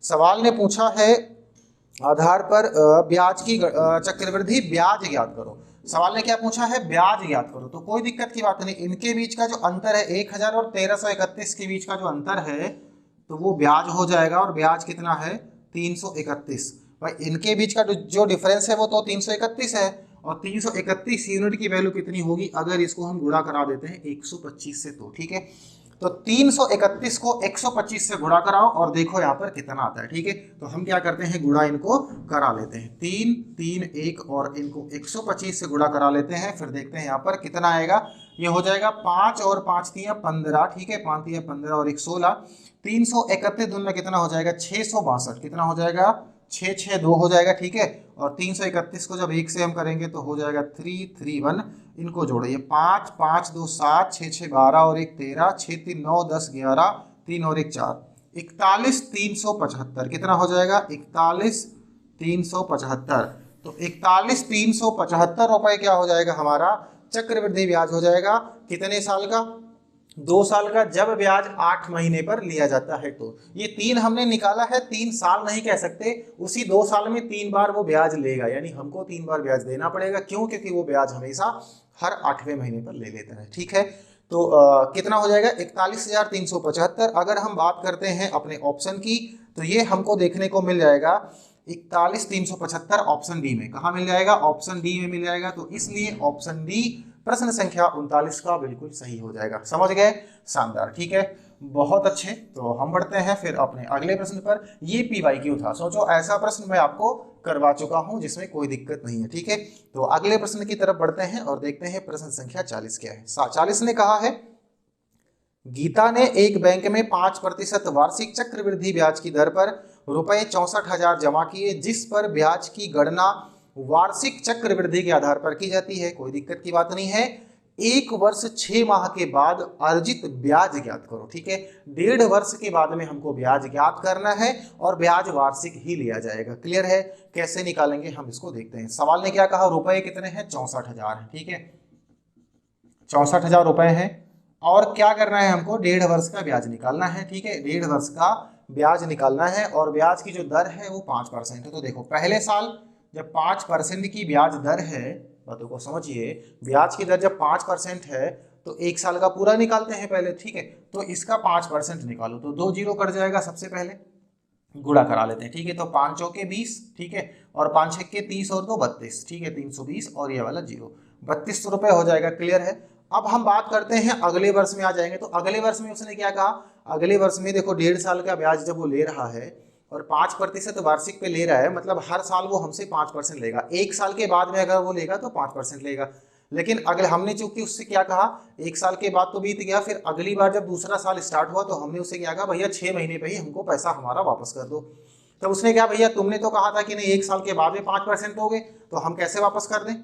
सवाल ने पूछा है आधार पर ब्याज की चक्रवृद्धि ब्याज ज्ञात करो। सवाल ने क्या पूछा है? ब्याज ज्ञात करो। तो कोई दिक्कत की बात नहीं, इनके बीच का जो अंतर है 1,000 और 1331 के बीच का जो अंतर है तो वो ब्याज हो जाएगा। और ब्याज कितना है? 331। भाई इनके बीच का जो डिफरेंस है वो तो 331 है, और 331 यूनिट की वैल्यू कितनी होगी अगर इसको हम गुणा करा देते हैं 125 से? तो ठीक है, तो 331 को 125 से गुणा कराओ और देखो यहाँ पर कितना आता है, ठीक है। तो हम क्या करते हैं? गुणा इनको करा लेते हैं। 3 3 1 और इनको 125 से गुणा करा लेते हैं, फिर देखते हैं यहाँ पर कितना आएगा। ये हो जाएगा 5 और 5 3 15, ठीक है। 5 3 15 और 1 16। 331 दूना कितना हो जाएगा? 662। कितना हो जाएगा? 6 6 2 हो जाएगा, ठीक है। और 331 को जब 1 से हम करेंगे तो हो जाएगा 3 3 1। इनको जोड़िए, 5 5 2 7, 6 6 12 और 1 13, 6 3 9 10 11, 3 और 1 4, 41 375। कितना हो जाएगा? 41 375। तो 41 375 रुपए क्या हो जाएगा? हमारा चक्रवृद्धि ब्याज हो जाएगा। कितने साल का? 2 साल का, जब ब्याज 8 महीने पर लिया जाता है। तो ये 3 हमने निकाला है, 3 साल नहीं कह सकते, उसी 2 साल में 3 बार वो ब्याज लेगा, यानी हमको 3 बार ब्याज देना पड़ेगा। क्यों? क्योंकि वो ब्याज हमेशा हर 8वें महीने पर ले लेता है, ठीक है। तो कितना हो जाएगा? 41,375। अगर हम बात करते हैं अपने ऑप्शन की तो ये हमको देखने को मिल जाएगा 41,375 ऑप्शन डी में। कहाँ मिल जाएगा? ऑप्शन डी में मिल जाएगा। तो इसलिए ऑप्शन डी प्रश्न संख्या 39 का बिल्कुल सही हो जाएगा। समझ गए? शानदार, ठीक है, बहुत अच्छे। तो हम बढ़ते हैं फिर अपने अगले प्रश्न पर। ये PYQ था, सोचो ऐसा प्रश्न मैं आपको करवा चुका हूं जिसमें कोई दिक्कत नहीं है, ठीक है। तो अगले प्रश्न की तरफ बढ़ते हैं और देखते हैं प्रश्न संख्या 40 क्या है। 40 ने कहा है, गीता ने एक बैंक में 5% वार्षिक चक्रवृद्धि ब्याज की दर पर रुपए 64,000 जमा किए, जिस पर ब्याज की गणना वार्षिक चक्रवृद्धि के आधार पर की जाती है। कोई दिक्कत की बात नहीं है। 1 वर्ष 6 माह के बाद अर्जित ब्याज ज्ञात करो। ठीक है, 1.5 वर्ष के बाद में हमको ब्याज ज्ञात करना है और ब्याज वार्षिक ही लिया जाएगा। क्लियर है? कैसे निकालेंगे हम इसको देखते हैं। सवाल ने क्या कहा, रुपए कितने हैं, 64,000 है। ठीक है, 64,000 रुपए हैं और क्या करना है हमको, 1.5 वर्ष का ब्याज निकालना है। ठीक है, 1.5 वर्ष का ब्याज निकालना है और ब्याज की जो दर है वो 5% है। तो देखो पहले साल जब 5% की ब्याज दर है, बातों को समझिए, ब्याज की दर जब 5% है तो 1 साल का पूरा निकालते हैं पहले। ठीक है, तो इसका 5% निकालो तो 2 जीरो कट जाएगा, सबसे पहले गुणा करा लेते हैं। ठीक है, तो 5 चौके 20, ठीक है, और 5 छक्के 30 और 2 32, ठीक है, 320 और ये वाला जीरो, 3200 रुपये हो जाएगा। क्लियर है? अब हम बात करते हैं अगले वर्ष में आ जाएंगे। तो अगले वर्ष में उसने क्या कहा, अगले वर्ष में देखो 1.5 साल का ब्याज जब वो ले रहा है और 5% वार्षिक पे ले रहा है, मतलब हर साल वो हमसे 5% लेगा। 1 साल के बाद में अगर वो लेगा तो 5% लेगा। लेकिन अगले हमने चूंकि उससे क्या कहा, 1 साल के बाद तो बीत गया, फिर अगली बार जब दूसरा साल स्टार्ट हुआ तो हमने उससे क्या कहा, भैया 6 महीने पे ही हमको पैसा हमारा वापस कर दो। तो उसने क्या, भैया तुमने तो कहा था कि नहीं 1 साल के बाद में 5% दोगे, तो हम कैसे वापस कर दें,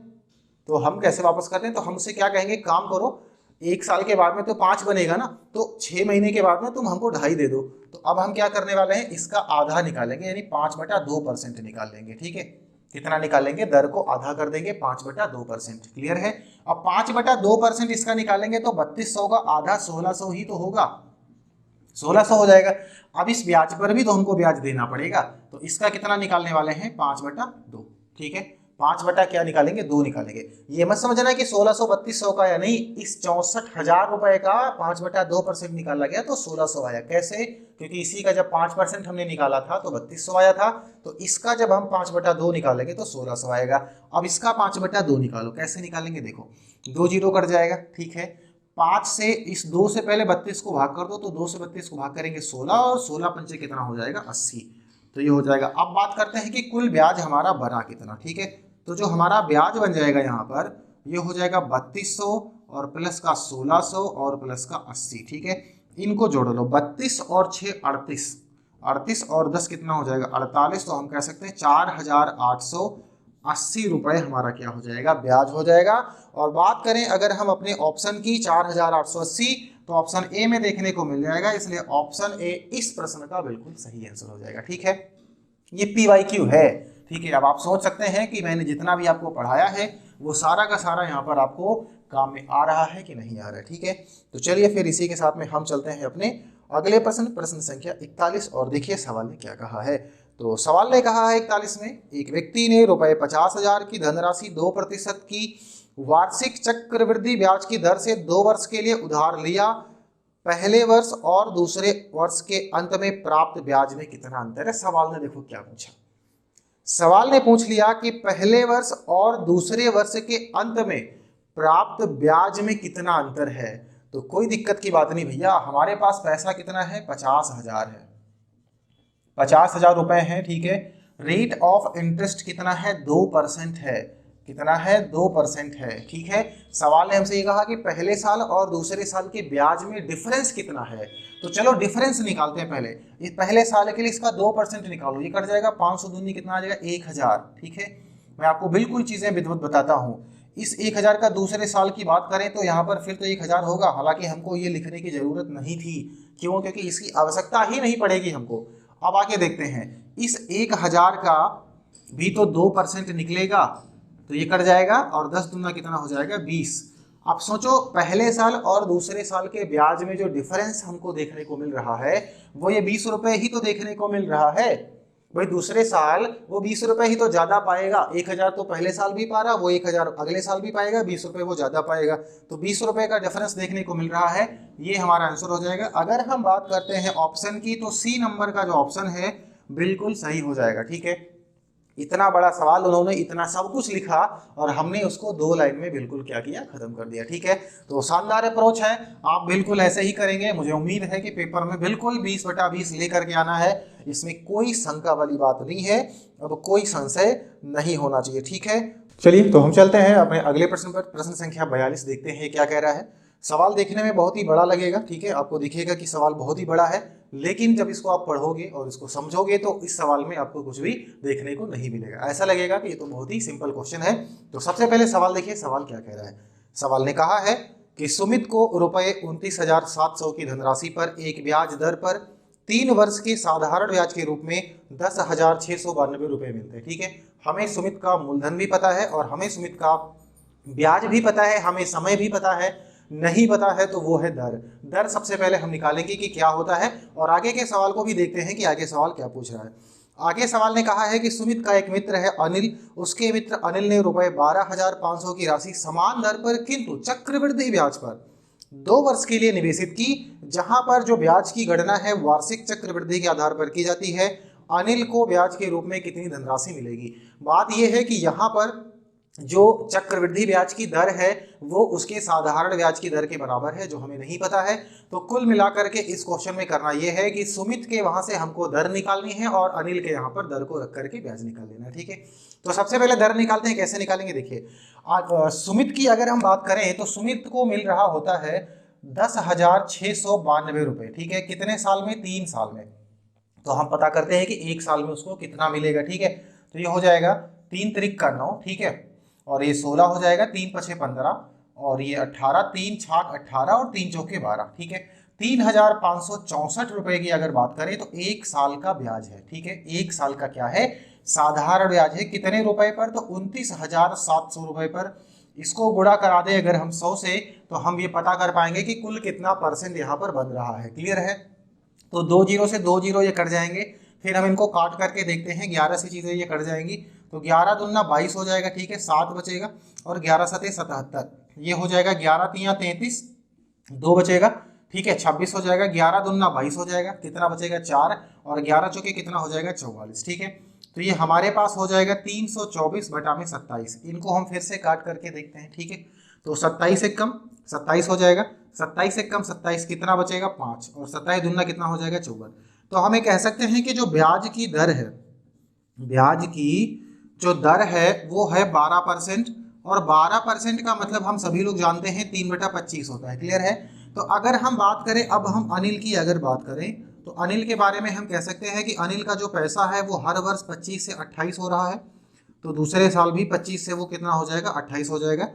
तो हम कैसे वापस कर दें, तो हम उससे क्या कहेंगे, काम करो 1 साल के बाद में तो 5 बनेगा ना, तो 6 महीने के बाद में तुम हमको 2.5 दे दो। तो अब हम क्या करने वाले हैं, इसका आधा निकालेंगे, यानी 5/2% निकाल लेंगे। ठीक है, कितना निकालेंगे, दर को आधा कर देंगे, 5/2%। क्लियर है? अब 5/2% इसका निकालेंगे तो 3200 का आधा 1600 ही तो होगा, 1600 हो जाएगा। अब इस ब्याज पर भी तो हमको ब्याज देना पड़ेगा, तो इसका कितना निकालने वाले हैं, 5/2। ठीक है, 5 बटा क्या निकालेंगे, 2 निकालेंगे। ये मत समझना कि 1600 3200 का या नहीं, इस 64,000 रुपए का 5/2% निकाला गया तो 1600 आया। कैसे? क्योंकि इसी का जब 5% हमने निकाला था तो 3200 आया था, तो इसका जब हम 5/2 निकालेंगे तो 1600 आएगा। अब इसका 5/2 निकालो, कैसे निकालेंगे, देखो 2 जीरो कट जाएगा। ठीक है, 5 से इस 2 से पहले 32 को भाग कर दो, तो 2 से 32 को भाग करेंगे 16 और 16 पंचे कितना हो जाएगा, 80। तो ये हो जाएगा। अब बात करते हैं कि कुल ब्याज हमारा बना कितना। ठीक है, तो जो हमारा ब्याज बन जाएगा यहाँ पर, ये हो जाएगा 3200 और प्लस का 1600 और प्लस का 80। ठीक है, इनको जोड़ लो, 32 और 6 38, 38 और 10 कितना हो जाएगा, 48। तो हम कह सकते हैं 4880 रुपये हमारा क्या हो जाएगा, ब्याज हो जाएगा। और बात करें अगर हम अपने ऑप्शन की 4880, तो ऑप्शन ए में देखने को मिल जाएगा, इसलिए ऑप्शन ए इस प्रश्न का बिल्कुल सही आंसर हो जाएगा। ठीक है, ये PYQ है। ठीक है, अब आप सोच सकते हैं कि मैंने जितना भी आपको पढ़ाया है वो सारा का सारा यहाँ पर आपको काम में आ रहा है कि नहीं आ रहा है। ठीक है, तो चलिए फिर इसी के साथ में हम चलते हैं अपने अगले प्रश्न, प्रश्न संख्या 41, और देखिए सवाल ने क्या कहा है। तो सवाल ने कहा है 41 में, एक व्यक्ति ने रुपए 50,000 की धनराशि 2% की वार्षिक चक्रवृद्धि ब्याज की दर से 2 वर्ष के लिए उधार लिया। पहले वर्ष और दूसरे वर्ष के अंत में प्राप्त ब्याज में कितना अंतर है। सवाल ने देखो क्या पूछा, सवाल ने पूछ लिया कि पहले वर्ष और दूसरे वर्ष के अंत में प्राप्त ब्याज में कितना अंतर है। तो कोई दिक्कत की बात नहीं भैया, हमारे पास पैसा कितना है, 50,000 है, 50,000 रुपए है। ठीक है, रेट ऑफ इंटरेस्ट कितना है, 2% है, कितना है, 2% है। ठीक है, सवाल ने हमसे ये कहा कि पहले साल और दूसरे साल के ब्याज में डिफरेंस कितना है। तो चलो डिफरेंस निकालते हैं पहले। इस पहले साल के लिए इसका 2% निकालो, ये कट जाएगा, 500 दूनी कितना आ जाएगा, 1000। ठीक है, मैं आपको बिल्कुल चीजें विधिवत बताता हूँ। इस 1000 का दूसरे साल की बात करें तो यहाँ पर फिर तो 1000 होगा, हालांकि हमको ये लिखने की जरूरत नहीं थी। क्यों? क्योंकि इसकी आवश्यकता ही नहीं पड़ेगी हमको। अब आगे देखते हैं, इस 1000 का भी तो 2% निकलेगा, तो ये कट जाएगा, और 10 दूना कितना हो जाएगा, 20। अब सोचो पहले साल और दूसरे साल के ब्याज में जो डिफरेंस हमको देखने को मिल रहा है वो ये 20 रुपए ही तो देखने को मिल रहा है। भाई दूसरे साल वो 20 रुपए ही तो ज्यादा पाएगा, 1000 तो पहले साल भी पा रहा, वो 1000 अगले साल भी पाएगा, 20 रुपए वो ज्यादा पाएगा, तो 20 रुपए का डिफरेंस देखने को मिल रहा है। ये हमारा आंसर हो जाएगा। अगर हम बात करते हैं ऑप्शन की, तो सी नंबर का जो ऑप्शन है बिल्कुल सही हो जाएगा। ठीक है, इतना बड़ा सवाल उन्होंने इतना सब कुछ लिखा और हमने उसको 2 लाइन में बिल्कुल क्या किया, खत्म कर दिया। ठीक है, तो शानदार अप्रोच है, आप बिल्कुल ऐसे ही करेंगे। मुझे उम्मीद है कि पेपर में बिल्कुल 20/20 लेकर के आना है, इसमें कोई शंका वाली बात नहीं है, अब कोई संशय नहीं होना चाहिए। ठीक है, चलिए तो हम चलते हैं अपने अगले प्रश्न पर, प्रश्न संख्या 42, देखते हैं क्या कह रहा है। सवाल देखने में बहुत ही बड़ा लगेगा। ठीक है, आपको दिखेगा कि सवाल बहुत ही बड़ा है, लेकिन जब इसको आप पढ़ोगे और इसको समझोगे तो इस सवाल में आपको कुछ भी देखने को नहीं मिलेगा, ऐसा लगेगा कि ये तो बहुत ही सिंपल क्वेश्चन है। तो सबसे पहले सवाल देखिए, सवाल क्या कह रहा है। सवाल ने कहा है कि सुमित को रुपए 29,700 की धनराशि पर एक ब्याज दर पर 3 वर्ष के साधारण ब्याज के रूप में 10,692 रुपए मिलते हैं। ठीक है, हमें सुमित का मूलधन भी पता है और हमें सुमित का ब्याज भी पता है, हमें समय भी पता है, नहीं पता है तो वो है दर। दर सबसे पहले हम निकालेंगे कि क्या होता है और आगे के सवाल को भी देखते हैं कि आगे सवाल क्या पूछ रहा है। आगे सवाल ने कहा है कि सुमित का एक मित्र है अनिल, उसके मित्र अनिल ने रुपए 12,500 की राशि समान दर पर किंतु चक्रवृद्धि ब्याज पर 2 वर्ष के लिए निवेशित की, जहां पर जो ब्याज की गणना है वार्षिक चक्रवृद्धि के आधार पर की जाती है। अनिल को ब्याज के रूप में कितनी धनराशि मिलेगी। बात यह है कि यहाँ पर जो चक्रवृद्धि ब्याज की दर है वो उसके साधारण ब्याज की दर के बराबर है, जो हमें नहीं पता है। तो कुल मिलाकर के इस क्वेश्चन में करना यह है कि सुमित के वहां से हमको दर निकालनी है और अनिल के यहाँ पर दर को रख करके ब्याज निकाल लेना है। ठीक है, तो सबसे पहले दर निकालते हैं। कैसे निकालेंगे, देखिए सुमित की अगर हम बात करें तो सुमित को मिल रहा होता है 10,692 रुपए। ठीक है, कितने साल में, 3 साल में। तो हम पता करते हैं कि 1 साल में उसको कितना मिलेगा। ठीक है, तो ये हो जाएगा 3 त्रिक का 9, ठीक है, और ये 16 हो जाएगा, 3 पछे 15 और ये 18, 3 छाक 18 और 3 चौके 12। ठीक है, 3,564 रुपए की अगर बात करें तो 1 साल का ब्याज है। ठीक है, 1 साल का क्या है, साधारण ब्याज है। कितने रुपए पर, तो 29,700 रुपए पर। इसको गुणा करा दे अगर हम 100 से तो हम ये पता कर पाएंगे कि कुल कितना परसेंट यहाँ पर बन रहा है। क्लियर है, तो 2 जीरो से 2 जीरो ये कट जाएंगे, फिर हम इनको काट करके देखते हैं, 11 से चीजें ये कट जाएंगी, तो 11 दूना 22 हो जाएगा। ठीक है, 7 बचेगा और 11 सते 77, ये हो जाएगा 11 तिया 33, 2 बचेगा। ठीक है, 26 हो जाएगा, 11 दूना 22 हो जाएगा, कितना बचेगा 4 और 11 चौके कितना हो जाएगा 44। ठीक है, तो ये हमारे पास हो जाएगा 324 बटा में 27। इनको हम फिर से काट करके देखते हैं। ठीक है, तो 27 से कम 27 हो जाएगा, 27 से कम 27 कितना बचेगा 5 और 27 दूना कितना हो जाएगा 54। तो हम ये कह सकते हैं कि जो ब्याज की दर है, ब्याज की जो दर है वो है 12%, और 12% का मतलब हम सभी लोग जानते हैं 3/25 होता है। क्लियर है, तो अगर हम बात करें, अब हम अनिल की अगर बात करें तो अनिल के बारे में हम कह सकते हैं कि अनिल का जो पैसा है वो हर वर्ष 25 से 28 हो रहा है, तो दूसरे साल भी 25 से वो कितना हो जाएगा 28 हो जाएगा,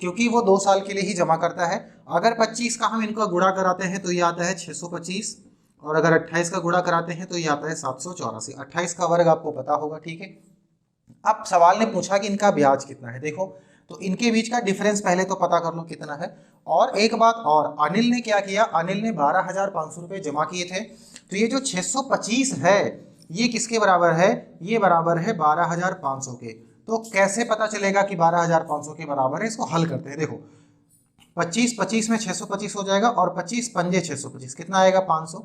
क्योंकि वो 2 साल के लिए ही जमा करता है। अगर 25 का हम इनका गुणा कराते हैं तो ये आता है 625, और अगर 28 का गुणा कराते हैं तो ये आता है 784। 28 का वर्ग आपको पता होगा। ठीक है, अब सवाल ने पूछा कि इनका ब्याज कितना है। देखो, तो इनके बीच का डिफरेंस पहले तो पता कर लो कितना है। और एक बात और, अनिल ने क्या किया, अनिल ने 12,500 रुपये जमा किए थे, तो ये जो 625 है ये किसके बराबर है, ये बराबर है 12,500 के। तो कैसे पता चलेगा कि 12,500 के बराबर है, इसको हल करते हैं। देखो 25 में 625 हो जाएगा और 25 पंजे 625 कितना आएगा 500।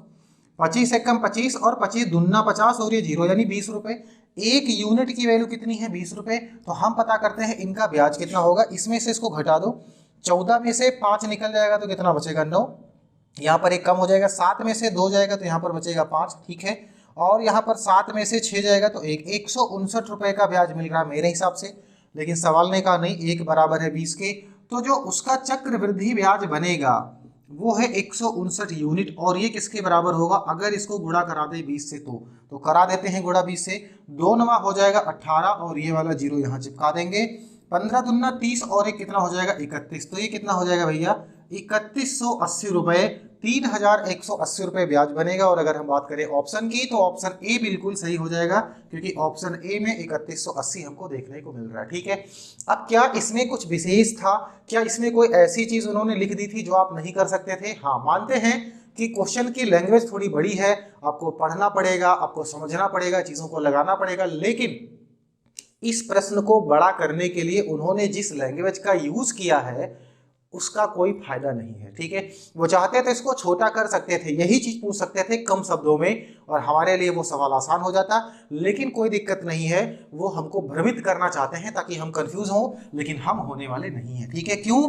25 से कम 25 और 25 दूना 50 और ये 0 यानी 20 रुपए। एक यूनिट की वैल्यू कितनी है 20 रुपए। तो हम पता करते हैं इनका ब्याज कितना होगा। इसमें से इसको घटा दो, 14 में से 5 निकल जाएगा तो कितना बचेगा 9, यहाँ पर एक कम हो जाएगा, 7 में से 2 जाएगा तो यहाँ पर बचेगा 5। ठीक है, और यहाँ पर 7 में से 6 जाएगा तो 159 रुपए का ब्याज मिल रहा है मेरे हिसाब से। लेकिन सवाल ने कहा नहीं, एक बराबर है 20 के, तो जो उसका चक्रवृद्धि ब्याज बनेगा वो है 159 यूनिट, और ये किसके बराबर होगा, अगर इसको गुणा करा दे 20 से तो करा देते हैं गुणा 20 से, 2 नवा हो जाएगा 18 और ये वाला 0 यहाँ चिपका देंगे, 15 दूना 30 और एक कितना हो जाएगा 31। तो ये कितना हो जाएगा भैया 3180 रुपए, 3,180 रुपए ब्याज बनेगा। और अगर हम बात करें ऑप्शन की तो ऑप्शन ए बिल्कुल सही हो जाएगा, क्योंकि ऑप्शन ए में 3180 हमको देखने को मिल रहा है। ठीक है, अब क्या इसमें कुछ विशेष था, क्या इसमें कोई ऐसी चीज उन्होंने लिख दी थी जो आप नहीं कर सकते थे। हाँ, मानते हैं कि क्वेश्चन की लैंग्वेज थोड़ी बड़ी है, आपको पढ़ना पड़ेगा, आपको समझना पड़ेगा, चीजों को लगाना पड़ेगा, लेकिन इस प्रश्न को बड़ा करने के लिए उन्होंने जिस लैंग्वेज का यूज किया है उसका कोई फायदा नहीं है। ठीक है, वो चाहते थे इसको छोटा कर सकते थे, यही चीज पूछ सकते थे कम शब्दों में और हमारे लिए वो सवाल आसान हो जाता, लेकिन कोई दिक्कत नहीं है, वो हमको भ्रमित करना चाहते हैं ताकि हम कंफ्यूज हों, लेकिन हम होने वाले नहीं हैं। ठीक है, क्यों,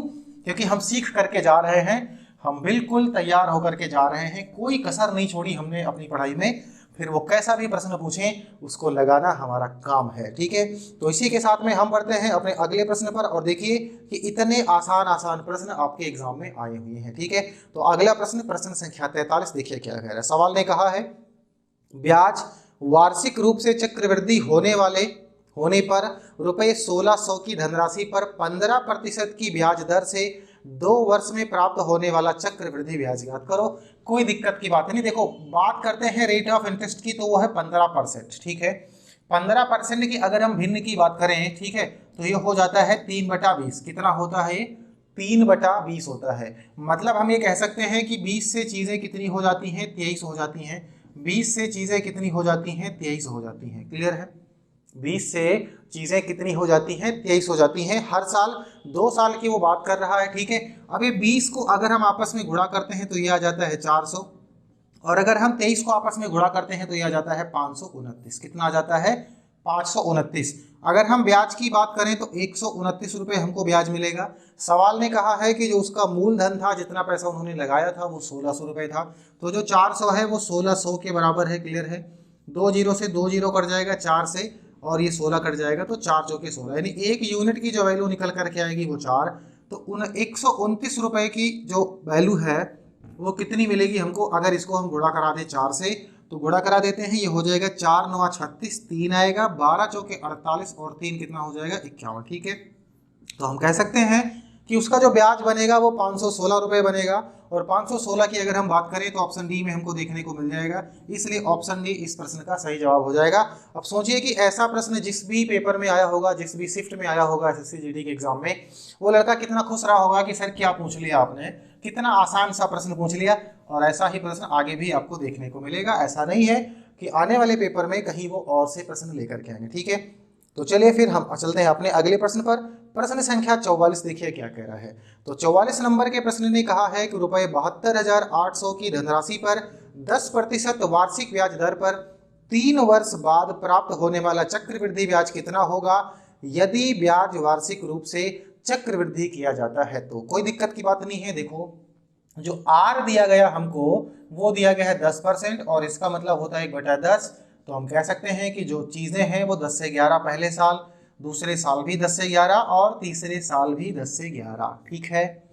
क्योंकि हम सीख करके जा रहे हैं, हम बिल्कुल तैयार होकर के जा रहे हैं, कोई कसर नहीं छोड़ी हमने अपनी पढ़ाई में, फिर वो कैसा भी प्रश्न पूछें उसको लगाना हमारा काम है। ठीक है, तो इसी के साथ में हम बढ़ते हैं अपने अगले प्रश्न पर, और देखिए कि इतने आसान आसान प्रश्न आपके एग्जाम में आए हुए हैं। ठीक है, तो अगला प्रश्न, प्रश्न संख्या 43, देखिए क्या कह रहा है। सवाल ने कहा है ब्याज वार्षिक रूप से चक्रवृद्धि होने वाले होने पर रुपए 1600 की धनराशि पर 15% की ब्याज दर से 2 वर्ष में प्राप्त होने वाला चक्रवृद्धि ब्याज ज्ञात करो। कोई दिक्कत की बात नहीं। देखो बात करते हैं रेट ऑफ इंटरेस्ट की, तो वो है 15%, ठीक है। 15% की अगर हम भिन्न की बात करें, ठीक है, तो ये हो जाता है 3/20। कितना होता है ये? 3/20 होता है। मतलब हम ये कह सकते हैं कि 20 से चीजें कितनी हो जाती हैं? 23 हो जाती हैं। 20 से चीजें कितनी हो जाती हैं? 23 हो जाती हैं। क्लियर है? 20 से चीजें कितनी हो जाती हैं? 23 हो जाती हैं। हर साल 2 साल की वो बात कर रहा है, ठीक है। अब ये 20 को अगर हम आपस में गुणा करते हैं तो ये आ जाता है 400, और अगर हम 23 को आपस में गुणा करते हैं तो ये आ जाता है 529। कितना आ जाता है? 529। अगर हम ब्याज की बात करें तो 129 रुपये हमको ब्याज मिलेगा। सवाल ने कहा है कि जो उसका मूलधन था, जितना पैसा उन्होंने लगाया था, वो 1600 रुपये था। तो जो 400 है वो 1600 के बराबर है। क्लियर है? 2 जीरो से 2 जीरो कट जाएगा 4 से, और ये 16 कट जाएगा, तो 4 चौके 16, यानी 1 यूनिट की जो वैल्यू निकल करके आएगी वो 4। तो 129 रुपये की जो वैल्यू है वो कितनी मिलेगी हमको? अगर इसको हम गुणा करा दें 4 से, तो गुणा करा देते हैं, ये हो जाएगा 4 9 36, 3 आएगा, 12 चौके 48, और 3 कितना हो जाएगा? 51। ठीक है, तो हम कह सकते हैं कि उसका जो ब्याज बनेगा वो 516 रुपये बनेगा। और 516 की अगर हम बात करें तो ऑप्शन डी में हमको देखने को मिल जाएगा, इसलिए ऑप्शन डी इस प्रश्न का सही जवाब हो जाएगा। अब सोचिए कि ऐसा प्रश्न जिस भी पेपर में आया होगा, जिस भी शिफ्ट में आया होगा एसएससी जीडी के एग्जाम में, वो लड़का कितना खुश रहा होगा कि सर क्या पूछ लिया आपने, कितना आसान सा प्रश्न पूछ लिया। और ऐसा ही प्रश्न आगे भी आपको देखने को मिलेगा। ऐसा नहीं है कि आने वाले पेपर में कहीं वो और से प्रश्न लेकर के आएंगे। ठीक है, तो चलिए फिर हम चलते हैं अपने अगले प्रश्न पर। प्रश्न संख्या 44 देखिए क्या कह रहा है। तो 44 नंबर के प्रश्न ने कहा है कि रुपए 72,800 की धनराशि पर 10% वार्षिक ब्याज दर पर 3 वर्ष बाद प्राप्त होने वाला चक्रवृद्धि ब्याज कितना होगा यदि ब्याज वार्षिक रूप से चक्रवृद्धि किया जाता है। तो कोई दिक्कत की बात नहीं है। देखो जो आर दिया गया हमको वो दिया गया है 10%, और इसका मतलब होता है 1/10। तो हम कह सकते हैं कि जो चीजें हैं वो 10 से 11 पहले साल, दूसरे साल भी 10 से 11, और तीसरे साल भी 10 से 11। ठीक है,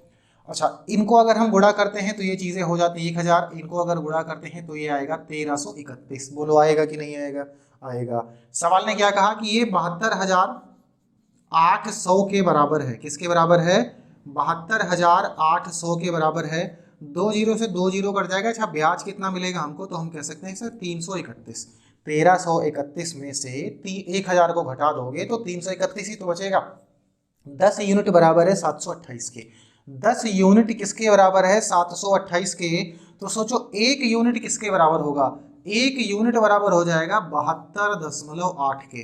अच्छा इनको अगर हम गुणा करते हैं तो ये चीजें हो जाती 1000, इनको अगर गुणा करते हैं तो ये आएगा 1331। बोलो आएगा कि नहीं आएगा? आएगा। सवाल ने क्या कहा कि ये 72,800 के बराबर है। किसके बराबर है? 72,800 के बराबर है। 2 जीरो से 2 जीरो कट जाएगा। अच्छा ब्याज कितना मिलेगा हमको? तो हम कह सकते हैं सर 331। 1331 में से 1000 को घटा दोगे तो 331 ही तो बचेगा। 10 यूनिट बराबर है 728 के। 10 यूनिट किसके बराबर है? 728 के। तो सोचो 1 यूनिट किसके बराबर होगा? 1 यूनिट बराबर हो जाएगा 72.8 के।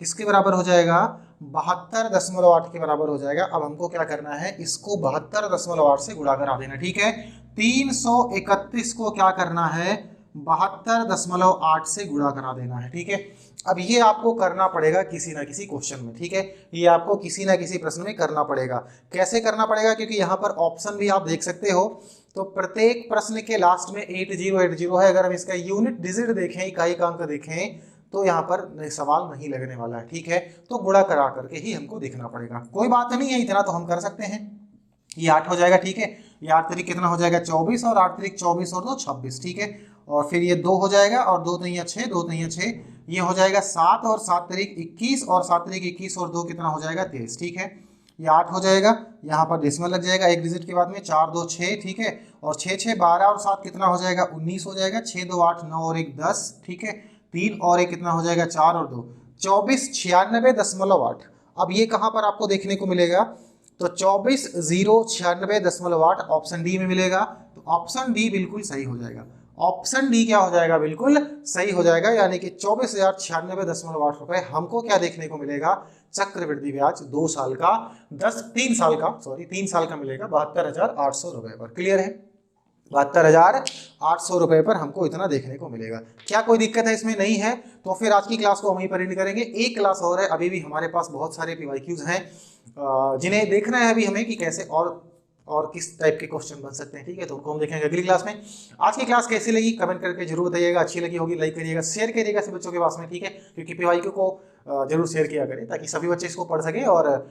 किसके बराबर हो जाएगा? 72.8 के बराबर हो जाएगा। अब हमको क्या करना है? इसको 72.8 से गुणा करा देना। ठीक है, 331 को क्या करना है? 72.8 से गुणा करा देना है। ठीक है, अब ये आपको करना पड़ेगा किसी ना किसी क्वेश्चन में। ठीक है, ये आपको किसी ना किसी प्रश्न में करना पड़ेगा। कैसे करना पड़ेगा? क्योंकि यहाँ पर ऑप्शन भी आप देख सकते हो। तो प्रत्येक प्रश्न के लास्ट में 8080 है। अगर हम इसका यूनिट डिजिट देखें, इकाई का अंक देखें, तो यहाँ पर सवाल नहीं लगने वाला है। ठीक है, तो गुणा करा करके ही हमको देखना पड़ेगा। कोई बात नहीं है, इतना तो हम कर सकते हैं। ये 8 हो जाएगा। ठीक है, ये 8 तरीक कितना हो जाएगा? 24, और 8 तरीक 24 और 2 26। ठीक है, और फिर ये 2 हो जाएगा, और 2 3 6, 2 3 6, ये हो जाएगा 7, और 7 तरीक 21, और 7 तरीक 21 और 2 कितना हो जाएगा? 23। ठीक है, ये 8 हो जाएगा। यहाँ पर डेसिमल लग जाएगा एक डिजिट के बाद में, 4 2 6। ठीक है, और 6 6 12 और 7 कितना हो जाएगा? 19 हो जाएगा। 6 2 8 9 और 1 10। ठीक है, 3 और 1 कितना हो जाएगा? 4 और 2 24, 96.8। अब ये कहाँ पर आपको देखने को मिलेगा? तो 24,096.8 ऑप्शन डी में मिलेगा। तो ऑप्शन डी बिल्कुल सही हो जाएगा। ऑप्शन डी क्या हो जाएगा? बिल्कुल सही हो जाएगा। यानी कि 24,096.8 रुपए हमको क्या देखने को मिलेगा? चक्रवृद्धि ब्याज 2 साल का 3 साल का 3 साल का मिलेगा 72,800 रुपए पर। क्लियर है? 72,800 रुपए पर हमको इतना देखने को मिलेगा। क्या कोई दिक्कत है इसमें? नहीं है। तो फिर आज की क्लास को हम वहीं पर एंड करेंगे। एक क्लास और है, अभी भी हमारे पास बहुत सारे पीवाईक्यूज हैं जिन्हें देखना है अभी हमें कि कैसे और किस टाइप के क्वेश्चन बन सकते हैं। ठीक है, तो उनको हम देखेंगे अगली क्लास में। आज की क्लास कैसी लगी कमेंट करके जरूर बताइएगा। अच्छी लगी होगी लाइक करिएगा, शेयर करिएगा सब बच्चों के पास में। ठीक है, क्योंकि पीवाईक्यू को जरूर शेयर किया करें ताकि सभी बच्चे इसको पढ़ सकें और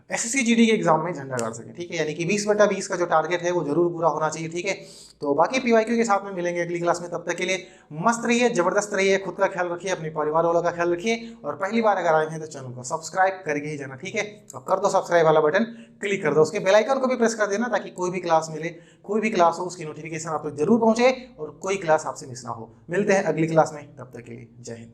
एसएससी जीडी के एग्जाम में झंडा गाड़ सके, ठीक है। यानी कि 20/20 का जो टारगेट है वो जरूर पूरा होना चाहिए, ठीक है। तो बाकी पीवाईक्यू के साथ में मिलेंगे अगली क्लास में, तब तक के लिए मस्त रहिए, जबरदस्त रहिए, खुद का ख्याल रखिए, अपने परिवार वालों का ख्याल रखिए, और पहली बार अगर आए हैं तो चैनल को सब्सक्राइब करके ही जाना, ठीक है। तो कर दो सब्सक्राइब वाला बटन, क्लिक कर दो, उसके बेल आइकन को भी प्रेस कर देना, ताकि कोई भी क्लास मिले, कोई भी क्लास हो उसकी नोटिफिकेशन आप तक जरूर पहुंचे और कोई क्लास आपसे मिस ना हो। मिलते हैं अगली क्लास में, तब तक के लिए जय हिंद।